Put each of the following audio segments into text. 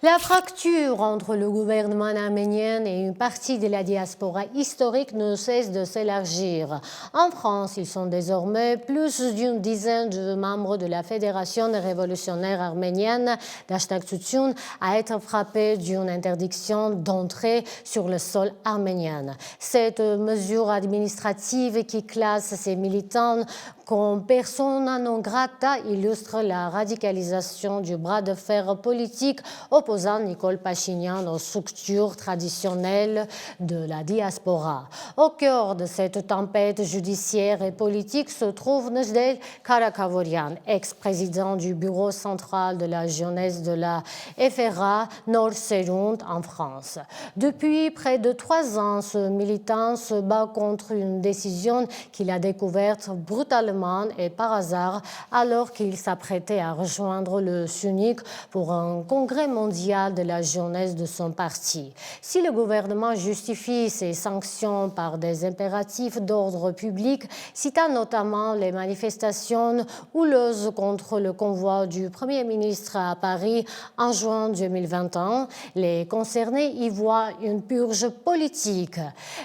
La fracture entre le gouvernement arménien et une partie de la diaspora historique ne cesse de s'élargir. En France, ils sont désormais plus d'une dizaine de membres de la Fédération révolutionnaire arménienne d'Achtaktsutsun à être frappés d'une interdiction d'entrée sur le sol arménien. Cette mesure administrative qui classe ces militants comme persona non grata illustre la radicalisation du bras de fer politique opposant Nicole Pachinian aux structures traditionnelles de la diaspora. Au cœur de cette tempête judiciaire et politique se trouve Nejdeh Karakavorian, ex-président du bureau central de la jeunesse de la FRA Nord-Serund en France. Depuis près de 3 ans, ce militant se bat contre une décision qu'il a découverte brutalement et par hasard alors qu'il s'apprêtait à rejoindre le SUNIC pour un congrès mondial de la jeunesse de son parti. Si le gouvernement justifie ces sanctions par des impératifs d'ordre public, citant notamment les manifestations houleuses contre le convoi du Premier ministre à Paris en juin 2021, les concernés y voient une purge politique.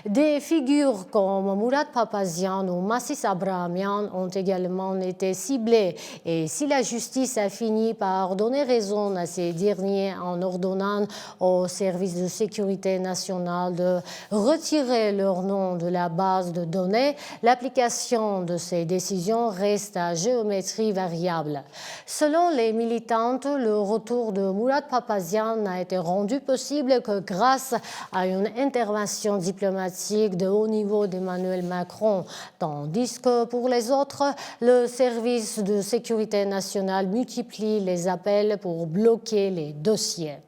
Des figures comme Murat Papazian ou Massis Abrahamian ont également été ciblés et si la justice a fini par donner raison à ces derniers en ordonnant au service de sécurité nationale de retirer leur nom de la base de données, l'application de ces décisions reste à géométrie variable. Selon les militantes, le retour de Murat Papazian n'a été rendu possible que grâce à une intervention diplomatique de haut niveau d'Emmanuel Macron, tandis que pour les autres, le service de sécurité nationale multiplie les appels pour bloquer les dossiers.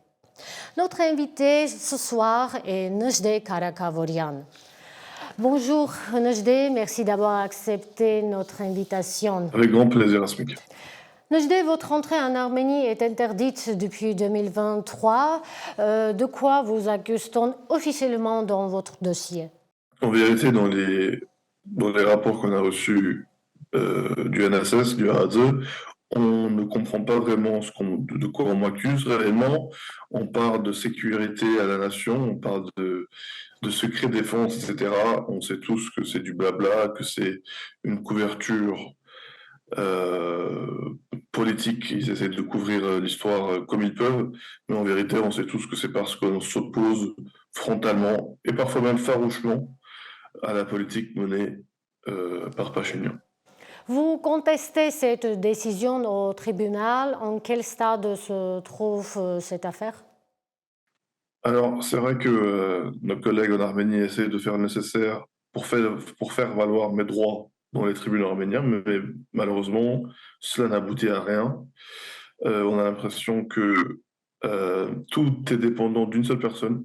Notre invité ce soir est Nejdeh Karakavorian. Bonjour Nejdeh, merci d'avoir accepté notre invitation. Avec grand plaisir, Asmik. Nejdeh, votre entrée en Arménie est interdite depuis 2023. De quoi vous accuse-t-on officiellement dans votre dossier? En vérité, dans les rapports qu'on a reçus du NSS, du RADE, on ne comprend pas vraiment de quoi on m'accuse réellement. On parle de sécurité à la nation, on parle de secret défense, etc. On sait tous que c'est du blabla, que c'est une couverture politique. Ils essaient de couvrir l'histoire comme ils peuvent, mais en vérité, on sait tous que c'est parce qu'on s'oppose frontalement et parfois même farouchement à la politique menée par Pachinian. Vous contestez cette décision au tribunal. En quel stade se trouve cette affaire? Alors, c'est vrai que nos collègues en Arménie essaient de faire le nécessaire pour faire valoir mes droits dans les tribunaux arméniens, mais malheureusement, cela n'aboutit à rien. On a l'impression que tout est dépendant d'une seule personne,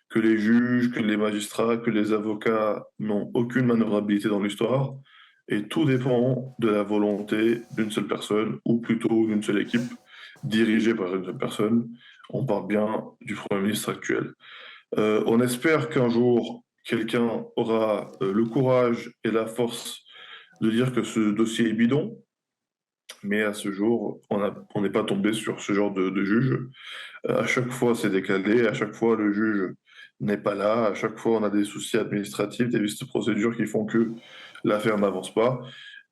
que les juges, que les magistrats, que les avocats n'ont aucune manœuvrabilité dans l'histoire, et tout dépend de la volonté d'une seule personne, ou plutôt d'une seule équipe, dirigée par une seule personne. On parle bien du Premier ministre actuel. On espère qu'un jour, quelqu'un aura le courage et la force de dire que ce dossier est bidon, mais à ce jour, on n'est pas tombé sur ce genre de juge. À chaque fois, c'est décalé, à chaque fois, le juge n'est pas là, à chaque fois, on a des soucis administratifs, des vices de procédure qui font que l'affaire n'avance pas.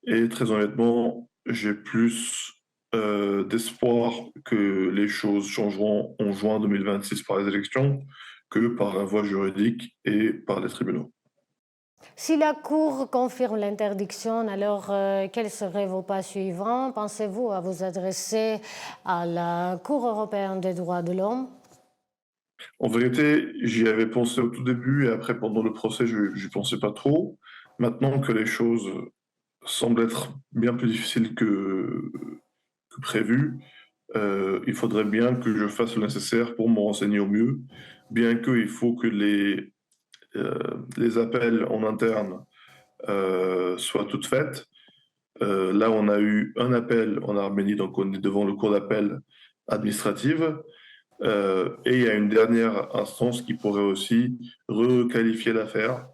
Et très honnêtement, j'ai plus d'espoir que les choses changeront en juin 2026 par les élections que par la voie juridique et par les tribunaux. Si la Cour confirme l'interdiction, alors quels seraient vos pas suivants? Pensez-vous à vous adresser à la Cour européenne des droits de l'homme? En vérité, j'y avais pensé au tout début et après, pendant le procès, je n'y pensais pas trop. Maintenant que les choses semblent être bien plus difficiles que prévu, il faudrait bien que je fasse le nécessaire pour me renseigner au mieux, bien qu'il faut que les appels en interne soient toutes faites. Là, on a eu un appel en Arménie, donc on est devant le cours d'appel administrative. Et il y a une dernière instance qui pourrait aussi requalifier l'affaire.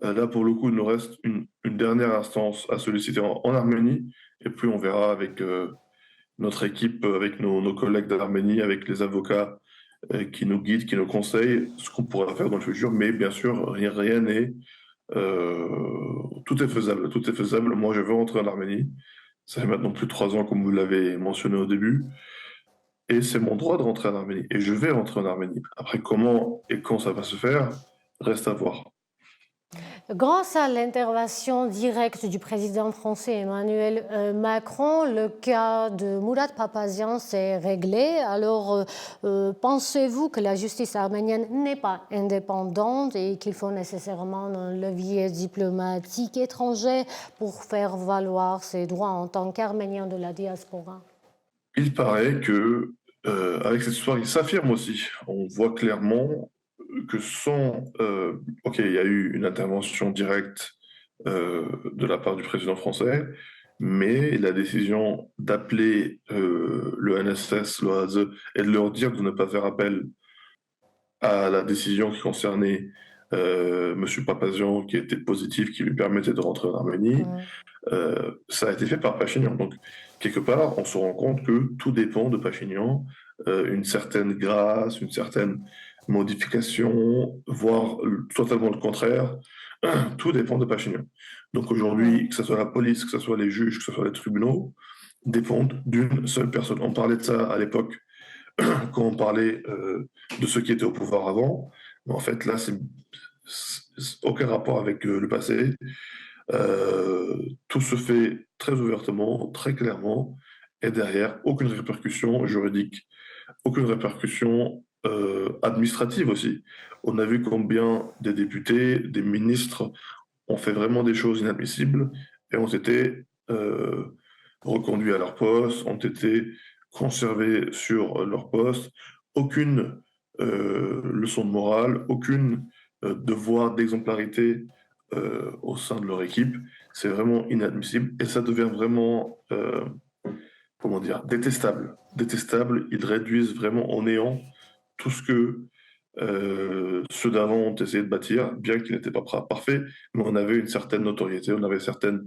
Là, pour le coup, il nous reste une dernière instance à solliciter en Arménie, et puis on verra avec notre équipe, avec nos collègues d'Arménie, avec les avocats qui nous guide, qui nous conseille ce qu'on pourra faire dans le futur. Mais bien sûr, rien n'est... tout est faisable, tout est faisable. Moi, je veux rentrer en Arménie. Ça fait maintenant plus de 3 ans, comme vous l'avez mentionné au début. Et c'est mon droit de rentrer en Arménie. Et je vais rentrer en Arménie. Après, comment et quand ça va se faire, reste à voir. Grâce à l'intervention directe du président français Emmanuel Macron, le cas de Mourad Papazian s'est réglé. Alors, pensez-vous que la justice arménienne n'est pas indépendante et qu'il faut nécessairement un levier diplomatique étranger pour faire valoir ses droits en tant qu'Arménien de la diaspora? Il paraît que, avec cette histoire, il s'affirme aussi. On voit clairement que ok, il y a eu une intervention directe de la part du président français, mais la décision d'appeler le NSS, l'OASE, et de leur dire de ne pas faire appel à la décision qui concernait M. Papazian, qui était positif, qui lui permettait de rentrer en Arménie, ça a été fait par Pachinian. Donc, quelque part, on se rend compte que tout dépend de Pachinian, une certaine grâce, une certaine modification, voire totalement le contraire. Tout dépend de Pachinian. Donc aujourd'hui, que ce soit la police, que ce soit les juges, que ce soit les tribunaux, dépendent d'une seule personne. On parlait de ça à l'époque, quand on parlait de ceux qui étaient au pouvoir avant. Mais en fait, là, c'est aucun rapport avec le passé. Tout se fait très ouvertement, très clairement, et derrière, aucune répercussion juridique, aucune répercussion administrative aussi. On a vu combien des députés, des ministres ont fait vraiment des choses inadmissibles et ont été reconduits à leur poste, ont été conservés sur leur poste. Aucune leçon de morale, aucune devoir d'exemplarité au sein de leur équipe. C'est vraiment inadmissible et ça devient vraiment, comment dire, détestable. Détestable, ils réduisent vraiment en néant tout ce que ceux d'avant ont essayé de bâtir, bien qu'ils n'étaient pas parfaits, mais on avait une certaine notoriété, on avait un certain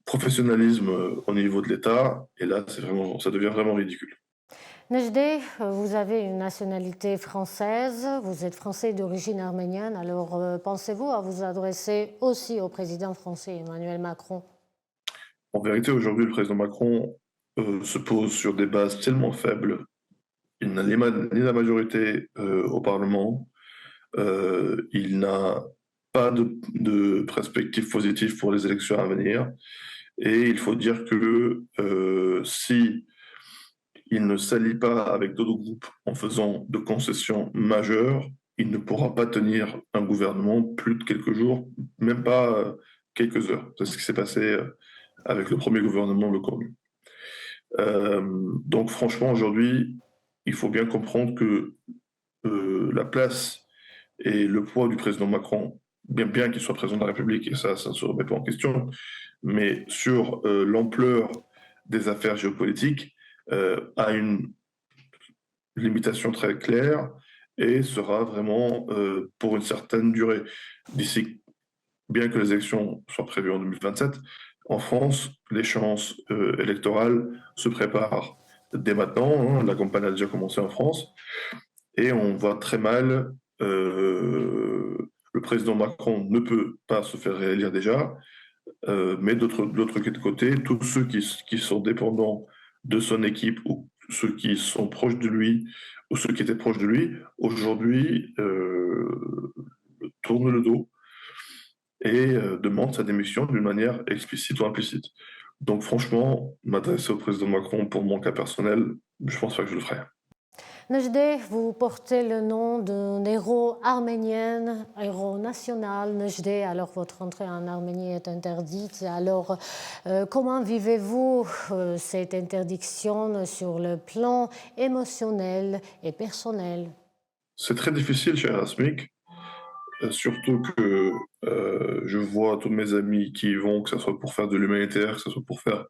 professionnalisme au niveau de l'État, et là, ça devient vraiment ridicule. Nejdeh, vous avez une nationalité française, vous êtes français d'origine arménienne, alors pensez-vous à vous adresser aussi au président français Emmanuel Macron? En vérité, aujourd'hui, le président Macron se pose sur des bases tellement faibles. Il n'a ni la majorité au Parlement, il n'a pas de perspective positive pour les élections à venir, et il faut dire que si il ne s'allie pas avec d'autres groupes en faisant de concessions majeures, il ne pourra pas tenir un gouvernement plus de quelques jours, même pas quelques heures. C'est ce qui s'est passé avec le premier gouvernement Le Cornu. Donc franchement, aujourd'hui, il faut bien comprendre que la place et le poids du président Macron, bien qu'il soit président de la République, et ça ne se remet pas en question, mais sur l'ampleur des affaires géopolitiques, a une limitation très claire et sera vraiment pour une certaine durée. D'ici, bien que les élections soient prévues en 2027, en France, l'échéance électorale se prépare dès maintenant. La campagne a déjà commencé en France et on voit très mal le président Macron ne peut pas se faire réélire déjà, mais de l'autre côté, tous ceux qui sont dépendants de son équipe ou ceux qui sont proches de lui ou ceux qui étaient proches de lui, aujourd'hui tournent le dos et demandent sa démission d'une manière explicite ou implicite. Donc franchement, m'adresser au président Macron pour mon cas personnel, je pense pas que je le ferai. Nejdeh, vous portez le nom d'un héros arménien, héros national, Nejdeh, alors votre entrée en Arménie est interdite. Alors, comment vivez-vous cette interdiction sur le plan émotionnel et personnel? C'est très difficile, cher Asmik, surtout que je vois tous mes amis qui y vont, que ce soit pour faire de l'humanitaire, que ce soit pour faire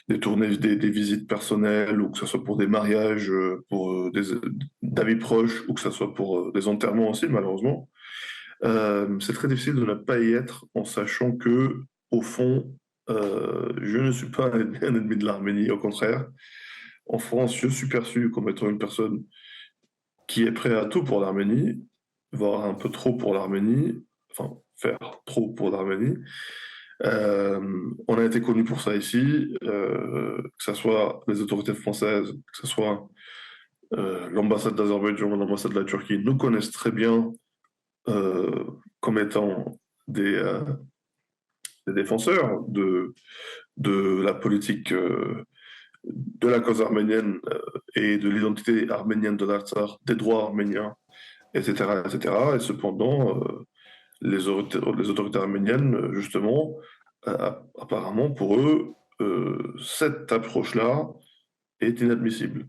des tournées, des visites personnelles, ou que ce soit pour des mariages, pour d'amis proches, ou que ce soit pour des enterrements aussi, malheureusement. C'est très difficile de ne pas y être en sachant que, au fond, je ne suis pas un ennemi de l'Arménie, au contraire. En France, je suis perçu comme étant une personne qui est prêt à tout pour l'Arménie, voire un peu trop pour l'Arménie, enfin faire trop pour l'Arménie. On a été connus pour ça ici, que ce soit les autorités françaises, que ce soit l'ambassade d'Azerbaïdjan, l'ambassade de la Turquie, nous connaissent très bien euh, comme étant des défenseurs de la politique de la cause arménienne et de l'identité arménienne de l'Artsakh, des droits arméniens, etc., etc. Et cetera. Et cependant, les autorités arméniennes, justement, apparemment, pour eux, cette approche-là est inadmissible.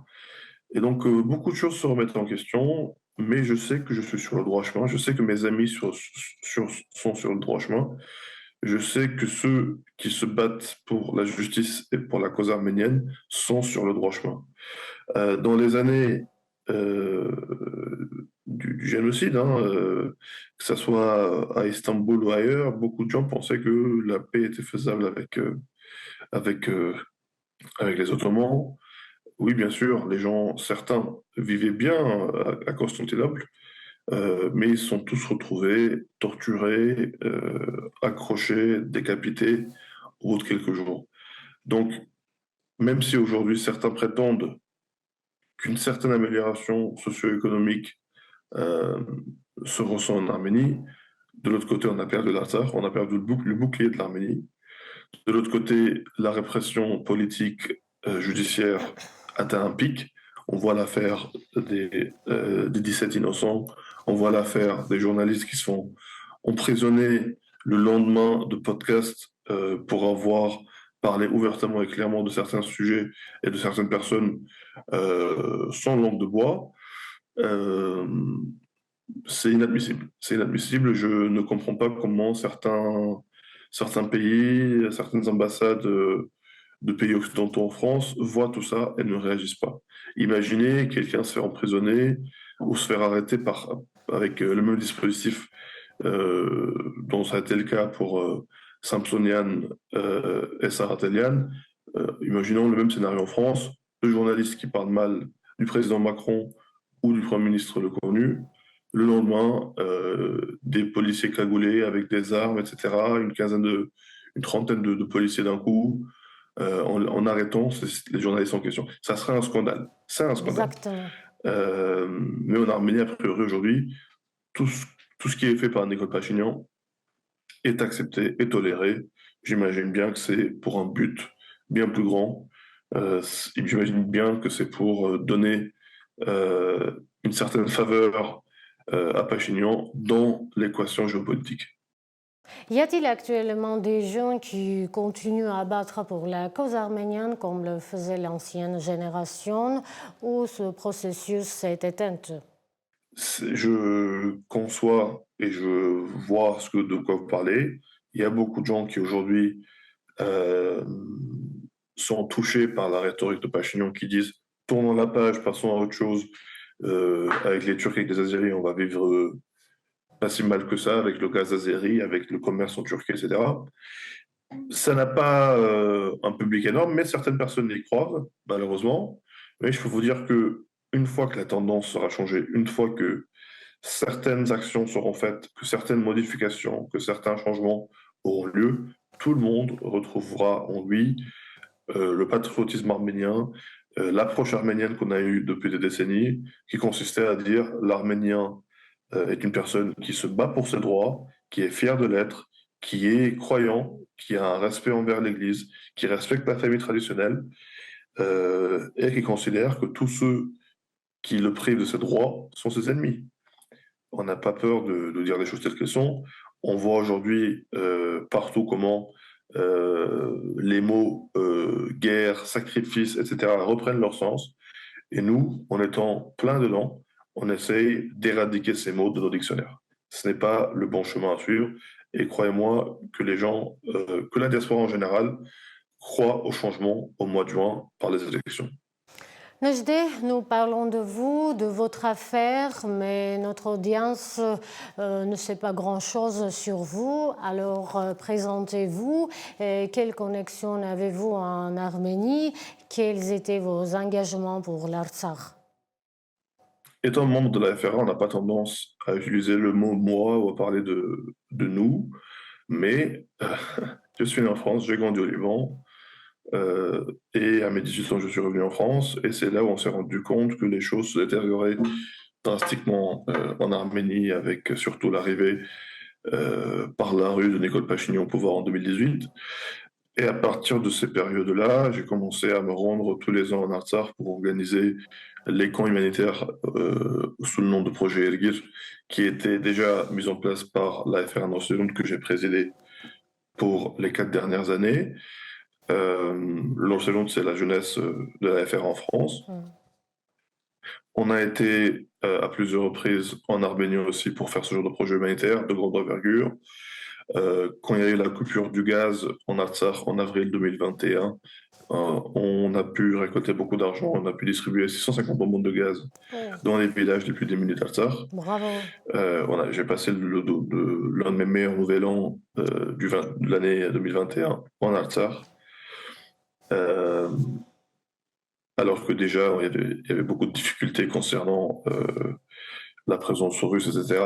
Et donc, beaucoup de choses se remettent en question, mais je sais que je suis sur le droit chemin, je sais que mes amis sont sur le droit chemin, je sais que ceux qui se battent pour la justice et pour la cause arménienne sont sur le droit chemin. Dans les années euh, du génocide, hein, que ce soit à Istanbul ou ailleurs, beaucoup de gens pensaient que la paix était faisable avec, euh, avec les Ottomans. Oui, bien sûr, certains vivaient bien à Constantinople, mais ils sont tous retrouvés, torturés, accrochés, décapités au bout de quelques jours. Donc, même si aujourd'hui certains prétendent qu'une certaine amélioration socio-économique euh, se ressent en Arménie, de l'autre côté, on a perdu l'Artsakh, on a perdu le bouclier de l'Arménie. De l'autre côté, la répression politique, judiciaire atteint un pic. On voit l'affaire des 17 innocents, on voit l'affaire des journalistes qui sont emprisonnés le lendemain de podcasts pour avoir parlé ouvertement et clairement de certains sujets et de certaines personnes sans langue de bois. Euh, c'est inadmissible. C'est inadmissible. Je ne comprends pas comment certains pays, certaines ambassades de pays occidentaux en France voient tout ça et ne réagissent pas. Imaginez quelqu'un se faire emprisonner ou se faire arrêter avec le même dispositif dont ça a été le cas pour Samsonian et Saratelian. Imaginons le même scénario en France, deux journalistes qui parlent mal du président Macron ou du Premier ministre le connu. Le lendemain, des policiers cagoulés avec des armes, etc., une trentaine de policiers d'un coup, en arrêtant les journalistes en question. Ça serait un scandale. C'est un scandale. Exactement. Mais en Arménie, a priori, aujourd'hui, tout, tout ce qui est fait par Nicole Pachinian est accepté, est toléré. J'imagine bien que c'est pour un but bien plus grand. J'imagine bien que c'est pour donner une certaine faveur à Pachinian dans l'équation géopolitique. Y a-t-il actuellement des jeunes qui continuent à battre pour la cause arménienne comme le faisait l'ancienne génération ou ce processus s'est éteint? Je conçois et je vois de quoi vous parlez. Il y a beaucoup de gens qui aujourd'hui euh, sont touchés par la rhétorique de Pachinian qui disent tournons la page, passons à autre chose. Avec les Turcs et les Azéris, on va vivre pas si mal que ça avec le gaz azéri, avec le commerce en Turquie, etc. Ça n'a pas un public énorme, mais certaines personnes y croient, malheureusement. Mais je peux vous dire que une fois que la tendance sera changée, une fois que certaines actions seront faites, que certaines modifications, que certains changements auront lieu, tout le monde retrouvera en lui le patriotisme arménien, l'approche arménienne qu'on a eue depuis des décennies, qui consistait à dire l'arménien est une personne qui se bat pour ses droits, qui est fier de l'être, qui est croyant, qui a un respect envers l'Église, qui respecte la famille traditionnelle et qui considère que tous ceux qui le privent de ses droits sont ses ennemis. On n'a pas peur de dire les choses telles qu'elles sont. On voit aujourd'hui partout comment les mots guerre, sacrifice, etc. reprennent leur sens. Et nous, en étant plein dedans, on essaye d'éradiquer ces mots de nos dictionnaires. Ce n'est pas le bon chemin à suivre. Et croyez-moi que que la diaspora en général, croit au changement au mois de juin par les élections. Nejde, nous parlons de vous, de votre affaire, mais notre audience ne sait pas grand-chose sur vous. Alors, présentez-vous. Quelle connexion avez-vous en Arménie? Quels étaient vos engagements pour l'Artsakh? étant membre de la FRA, on n'a pas tendance à utiliser le mot moi ou à parler de nous, mais je suis né en France, j'ai grandi au Liban, et à mes 18 ans, je suis revenu en France, et c'est là où on s'est rendu compte que les choses se détérioraient drastiquement en Arménie, avec surtout l'arrivée par la rue de Nicole Pachinian au pouvoir en 2018. Et à partir de ces périodes-là, j'ai commencé à me rendre tous les ans en Artsakh pour organiser les camps humanitaires sous le nom de projet Elgir, qui était déjà mis en place par la FR Norseund que j'ai présidé pour les 4 dernières années. L'Orseund, c'est la jeunesse de la FR en France. On a été à plusieurs reprises en Arménie aussi pour faire ce genre de projet humanitaire de grande envergure. Quand il y a eu la coupure du gaz en Artsakh en avril 2021, on a pu récolter beaucoup d'argent, on a pu distribuer 650 bonbons de gaz Oh, dans les villages les plus démunis d'Artsakh. bravo. Voilà, j'ai passé l'un de mes meilleurs nouvel an de l'année 2021 en Artsakh. Alors que déjà, il y avait beaucoup de difficultés concernant la présence russe, etc.,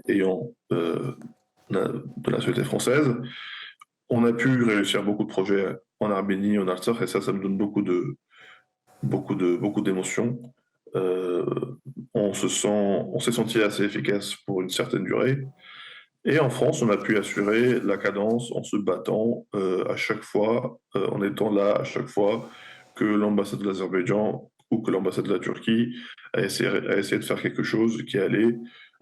ayant de la société française. On a pu réussir beaucoup de projets en Arménie, en Artsakh, et ça me donne beaucoup d'émotions. Euh, on s'est senti assez efficace pour une certaine durée. Et en France, on a pu assurer la cadence en se battant à chaque fois, en étant là à chaque fois que l'ambassade de l'Azerbaïdjan ou que l'ambassade de la Turquie a essayé de faire quelque chose qui allait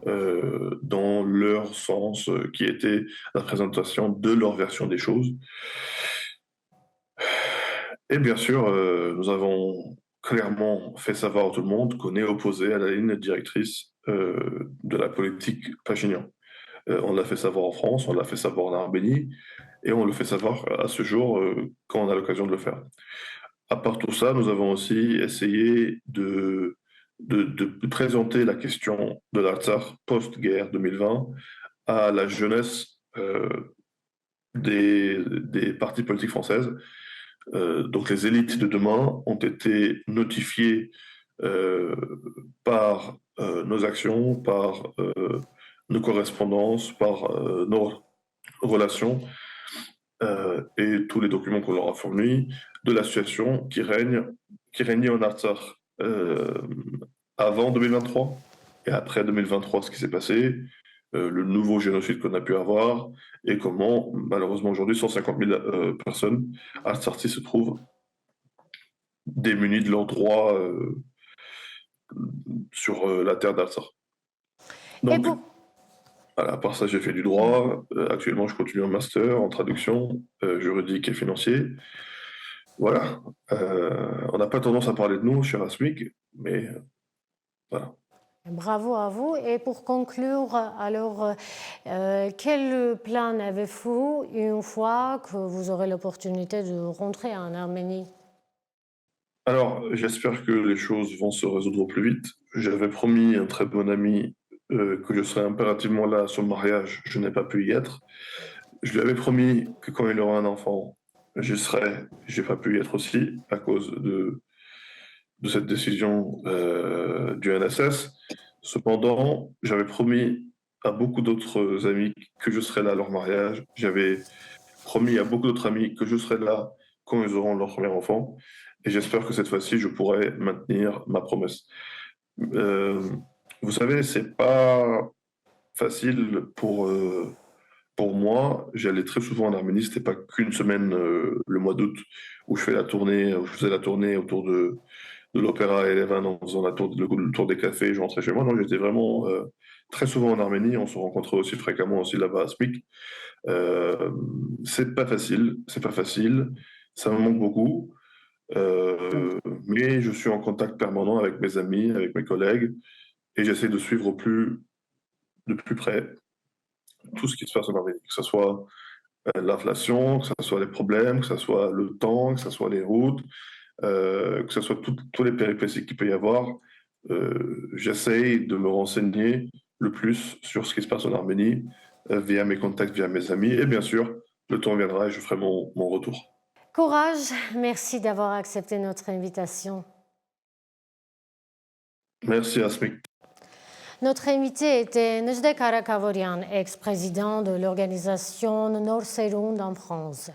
dans leur sens, qui était la présentation de leur version des choses. Et bien sûr, nous avons clairement fait savoir à tout le monde qu'on est opposé à la ligne directrice de la politique Pachinian. On l'a fait savoir en France, on l'a fait savoir en Arménie, et on le fait savoir à ce jour quand on a l'occasion de le faire. À part tout ça, nous avons aussi essayé de présenter la question de l'Artsakh post-guerre 2020 à la jeunesse des partis politiques françaises. Donc les élites de demain ont été notifiées par nos actions, par nos correspondances, par nos relations et tous les documents qu'on leur a fournis de la situation qui régnait en Artsakh avant 2023 et après 2023, ce qui s'est passé, le nouveau génocide qu'on a pu avoir et comment, malheureusement aujourd'hui, 150 000 personnes Artsakhi se trouvent démunies de leurs droits sur la terre d'Artsakh. Et Donc, pour... voilà, à part ça, j'ai fait du droit. Actuellement, je continue un master en traduction juridique et financier. Voilà. On n'a pas tendance à parler de nous, cher Asmik, mais voilà. Bravo à vous. Et pour conclure, alors, quel plan avez-vous une fois que vous aurez l'opportunité de rentrer en Arménie? Alors, j'espère que les choses vont se résoudre au plus vite. J'avais promis à un très bon ami que je serais impérativement là à son mariage. Je n'ai pas pu y être. Je lui avais promis que quand il aura un enfant, j'y serai. J'ai pas pu y être aussi à cause de cette décision du NSS. Cependant, j'avais promis à beaucoup d'autres amis que je serais là à leur mariage. J'avais promis à beaucoup d'autres amis que je serais là quand ils auront leur premier enfant. Et j'espère que cette fois-ci, je pourrai maintenir ma promesse. Euh, Vous savez, c'est pas facile pour moi. J'allais très souvent en Arménie. C'était pas qu'une semaine le mois d'août où je faisais la tournée autour de l'Opéra Eleven en faisant le tour des cafés. Je rentrais chez moi. Non, j'étais vraiment très souvent en Arménie. On se rencontrait aussi fréquemment aussi là-bas à Spik. Euh, c'est pas facile. C'est pas facile. Ça me manque beaucoup. Mais je suis en contact permanent avec mes amis, avec mes collègues, et j'essaie de suivre de plus près tout ce qui se passe en Arménie, que ce soit l'inflation, que ce soit les problèmes, que ce soit le temps, que ce soit les routes, que ce soit tous les péripéties qu'il peut y avoir. J'essaie de me renseigner le plus sur ce qui se passe en Arménie via mes contacts, via mes amis, et bien sûr, le temps viendra et je ferai mon retour. Courage, merci d'avoir accepté notre invitation. Merci Asmik. Notre invité était Nejde Karakavorian, ex-président de l'organisation Nord-Serund en France.